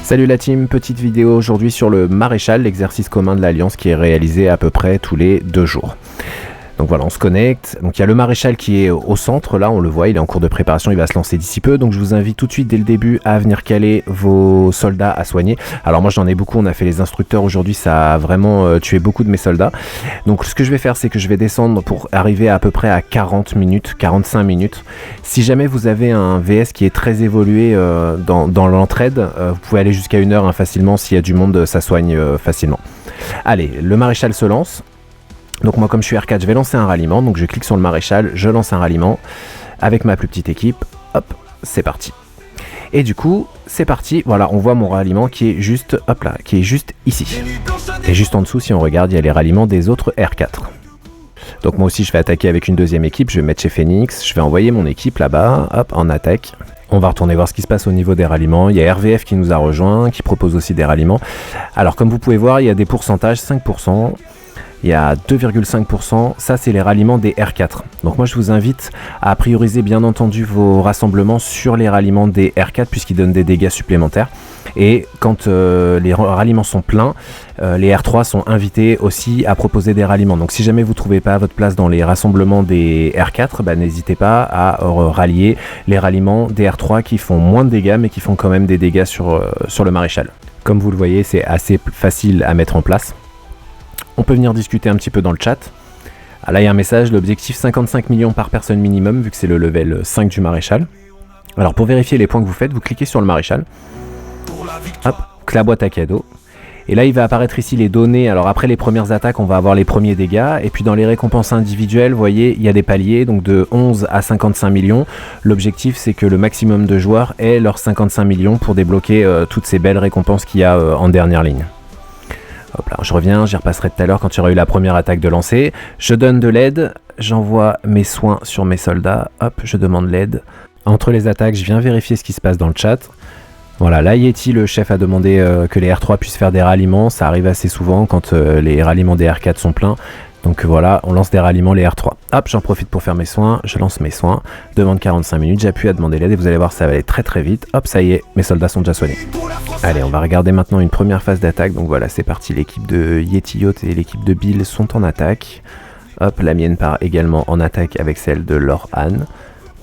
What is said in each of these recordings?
Salut la team, petite vidéo aujourd'hui sur le maréchal, l'exercice commun de l'Alliance qui est réalisé à peu près tous les 2 jours. Donc voilà, on se connecte. Donc il y a le maréchal qui est au centre, là on le voit, il est en cours de préparation, il va se lancer d'ici peu. Donc je vous invite tout de suite dès le début à venir caler vos soldats à soigner. Alors moi j'en ai beaucoup, on a fait les instructeurs aujourd'hui, ça a vraiment tué beaucoup de mes soldats. Donc ce que je vais faire, c'est que je vais descendre pour arriver à peu près à 40 minutes, 45 minutes. Si jamais vous avez un VS qui est très évolué dans l'entraide, vous pouvez aller jusqu'à 1 heure facilement, s'il y a du monde, ça soigne facilement. Allez, le maréchal se lance. Donc moi comme je suis R4 je vais lancer un ralliement, donc je clique sur le maréchal, je lance un ralliement avec ma plus petite équipe, hop, c'est parti. Et du coup c'est parti, voilà on voit mon ralliement qui est juste, hop là, qui est juste ici. Et juste en dessous si on regarde il y a les ralliements des autres R4. Donc moi aussi je vais attaquer avec une deuxième équipe, je vais mettre chez Phoenix, je vais envoyer mon équipe là-bas, hop, en attaque. On va retourner voir ce qui se passe au niveau des ralliements. Il y a RVF qui nous a rejoint, qui propose aussi des ralliements. Alors comme vous pouvez voir il y a des pourcentages, 5%. Il y a 2,5%, ça c'est les ralliements des R4. Donc moi je vous invite à prioriser bien entendu vos rassemblements sur les ralliements des R4 puisqu'ils donnent des dégâts supplémentaires. Et quand les ralliements sont pleins, les R3 sont invités aussi à proposer des ralliements. Donc si jamais vous ne trouvez pas votre place dans les rassemblements des R4, bah, n'hésitez pas à rallier les ralliements des R3 qui font moins de dégâts mais qui font quand même des dégâts sur le maréchal. Comme vous le voyez, c'est assez facile à mettre en place. On peut venir discuter un petit peu dans le chat. Ah, là il y a un message, l'objectif 55 millions par personne minimum vu que c'est le level 5 du maréchal. Alors pour vérifier les points que vous faites, vous cliquez sur le maréchal. Hop, la boîte à cadeaux. Et là il va apparaître ici les données. Alors après les premières attaques on va avoir les premiers dégâts. Et puis dans les récompenses individuelles, vous voyez il y a des paliers. Donc de 11 à 55 millions. L'objectif c'est que le maximum de joueurs aient leurs 55 millions pour débloquer toutes ces belles récompenses qu'il y a en dernière ligne. Hop là, je reviens, j'y repasserai tout à l'heure quand il y aura eu la première attaque de lancer. Je donne de l'aide, j'envoie mes soins sur mes soldats. Hop, je demande l'aide. Entre les attaques, je viens vérifier ce qui se passe dans le chat. Voilà, là Yeti, le chef, a demandé que les R3 puissent faire des ralliements. Ça arrive assez souvent quand les ralliements des R4 sont pleins. Donc voilà, on lance des ralliements les R3. Hop, j'en profite pour faire mes soins, je lance mes soins. Demande 45 minutes, j'appuie à demander l'aide et vous allez voir ça va aller très très vite. Hop, ça y est, mes soldats sont déjà soignés. Allez, on va regarder maintenant une première phase d'attaque. Donc voilà, c'est parti, l'équipe de Yeti Yacht et l'équipe de Bill sont en attaque. Hop, la mienne part également en attaque avec celle de Laure Anne.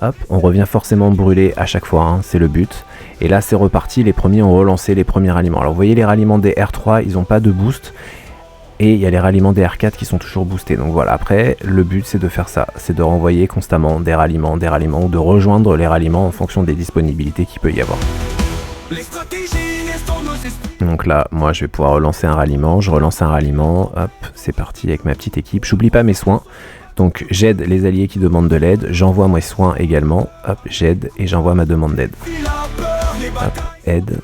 Hop, on revient forcément brûler à chaque fois, hein, c'est le but. Et là c'est reparti, les premiers ont relancé les premiers ralliements. Alors vous voyez les ralliements des R3, ils n'ont pas de boost. Et il y a les ralliements des R4 qui sont toujours boostés. Donc voilà, après, le but c'est de faire ça. C'est de renvoyer constamment des ralliements, ou de rejoindre les ralliements en fonction des disponibilités qu'il peut y avoir. Donc là, moi je vais pouvoir relancer un ralliement. Je relance un ralliement. Hop, c'est parti avec ma petite équipe. J'oublie pas mes soins. Donc j'aide les alliés qui demandent de l'aide. J'envoie mes soins également. Hop, j'aide et j'envoie ma demande d'aide. Hop, aide.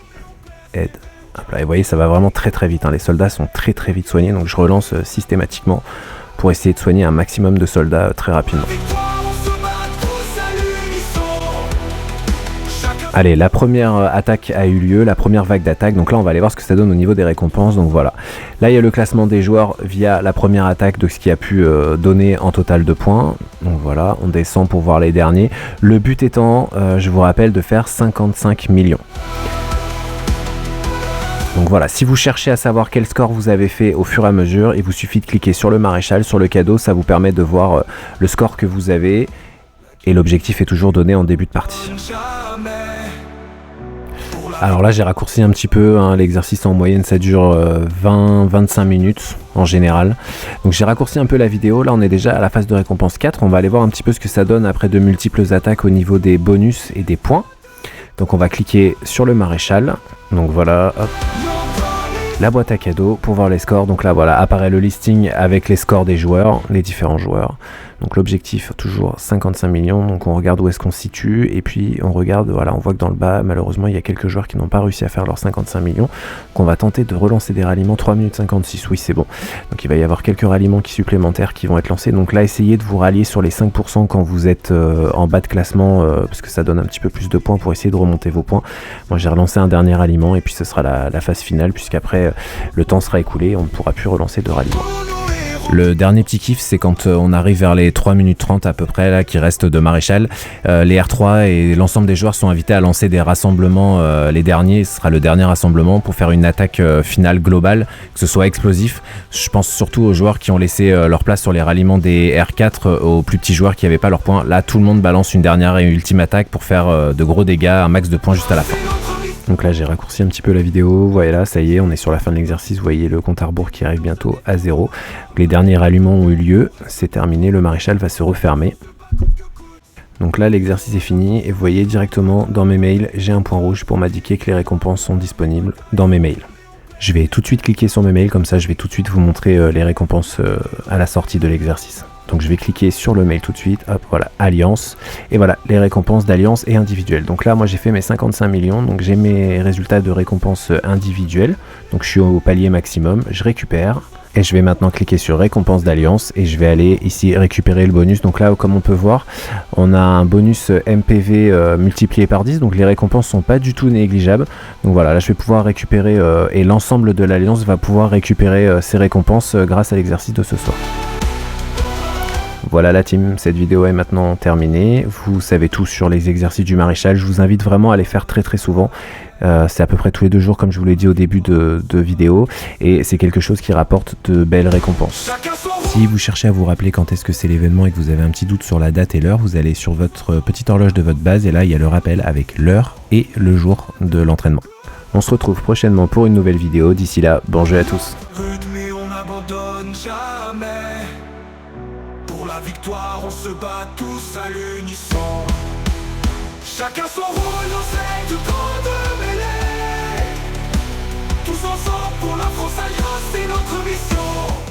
Hop là, et vous voyez ça va vraiment très très vite, hein. Les soldats sont très très vite soignés, donc je relance systématiquement pour essayer de soigner un maximum de soldats très rapidement. Allez, la première attaque a eu lieu, la première vague d'attaque, donc là on va aller voir ce que ça donne au niveau des récompenses. Donc voilà, là il y a le classement des joueurs via la première attaque de ce qui a pu donner en total de points. Donc voilà, on descend pour voir les derniers. Le but étant, je vous rappelle, de faire 55 millions. Donc voilà, si vous cherchez à savoir quel score vous avez fait au fur et à mesure, il vous suffit de cliquer sur le maréchal, sur le cadeau, ça vous permet de voir le score que vous avez. Et l'objectif est toujours donné en début de partie. Alors là j'ai raccourci un petit peu, hein, l'exercice en moyenne ça dure 20-25 minutes en général. Donc j'ai raccourci un peu la vidéo, là on est déjà à la phase de récompense 4. On va aller voir un petit peu ce que ça donne après de multiples attaques au niveau des bonus et des points. Donc on va cliquer sur le maréchal, donc voilà, hop, la boîte à cadeaux pour voir les scores. Donc là voilà, apparaît le listing avec les scores des joueurs, les différents joueurs. Donc l'objectif toujours 55 millions, donc on regarde où est-ce qu'on se situe et puis on regarde, voilà, on voit que dans le bas malheureusement il y a quelques joueurs qui n'ont pas réussi à faire leurs 55 millions. Donc on va tenter de relancer des ralliements, 3 minutes 56, oui c'est bon. Donc il va y avoir quelques ralliements supplémentaires qui vont être lancés. Donc là essayez de vous rallier sur les 5% quand vous êtes en bas de classement parce que ça donne un petit peu plus de points pour essayer de remonter vos points. Moi j'ai relancé un dernier ralliement et puis ce sera la phase finale puisqu'après le temps sera écoulé et on ne pourra plus relancer de ralliement. Le dernier petit kiff, c'est quand on arrive vers les 3 minutes 30 à peu près là qui restent de maréchal. Les R3 et l'ensemble des joueurs sont invités à lancer des rassemblements, les derniers, ce sera le dernier rassemblement pour faire une attaque finale globale, que ce soit explosif. Je pense surtout aux joueurs qui ont laissé leur place sur les ralliements des R4 aux plus petits joueurs qui n'avaient pas leur point. Là, tout le monde balance une dernière et ultime attaque pour faire de gros dégâts, un max de points juste à la fin. Donc là j'ai raccourci un petit peu la vidéo, voilà, ça y est, on est sur la fin de l'exercice, vous voyez le compte à rebours qui arrive bientôt à 0. Les derniers ralluements ont eu lieu, c'est terminé, le maréchal va se refermer. Donc là l'exercice est fini et vous voyez directement dans mes mails, j'ai un point rouge pour m'indiquer que les récompenses sont disponibles dans mes mails. Je vais tout de suite cliquer sur mes mails, comme ça je vais tout de suite vous montrer les récompenses à la sortie de l'exercice. Donc je vais cliquer sur le mail tout de suite, hop, voilà, Alliance, et voilà, les récompenses d'Alliance et individuelles. Donc là, moi j'ai fait mes 55 millions, donc j'ai mes résultats de récompenses individuelles, donc je suis au palier maximum, je récupère, et je vais maintenant cliquer sur récompense d'Alliance, et je vais aller ici récupérer le bonus. Donc là, comme on peut voir, on a un bonus MPV multiplié par 10, donc les récompenses sont pas du tout négligeables. Donc voilà, là je vais pouvoir récupérer, et l'ensemble de l'Alliance va pouvoir récupérer ces récompenses grâce à l'exercice de ce soir. Voilà la team, cette vidéo est maintenant terminée. Vous savez tout sur les exercices du maréchal. Je vous invite vraiment à les faire très souvent. C'est à peu près tous les 2 jours comme je vous l'ai dit au début de vidéo. Et c'est quelque chose qui rapporte de belles récompenses. Si vous cherchez à vous rappeler quand est-ce que c'est l'événement et que vous avez un petit doute sur la date et l'heure, vous allez sur votre petite horloge de votre base et là il y a le rappel avec l'heure et le jour de l'entraînement. On se retrouve prochainement pour une nouvelle vidéo. D'ici là, bon jeu à tous. Pour la victoire, on se bat tous à l'unisson. Chacun son rôle dans cette grande mêlée. Tous ensemble pour la France Alliance, c'est notre mission.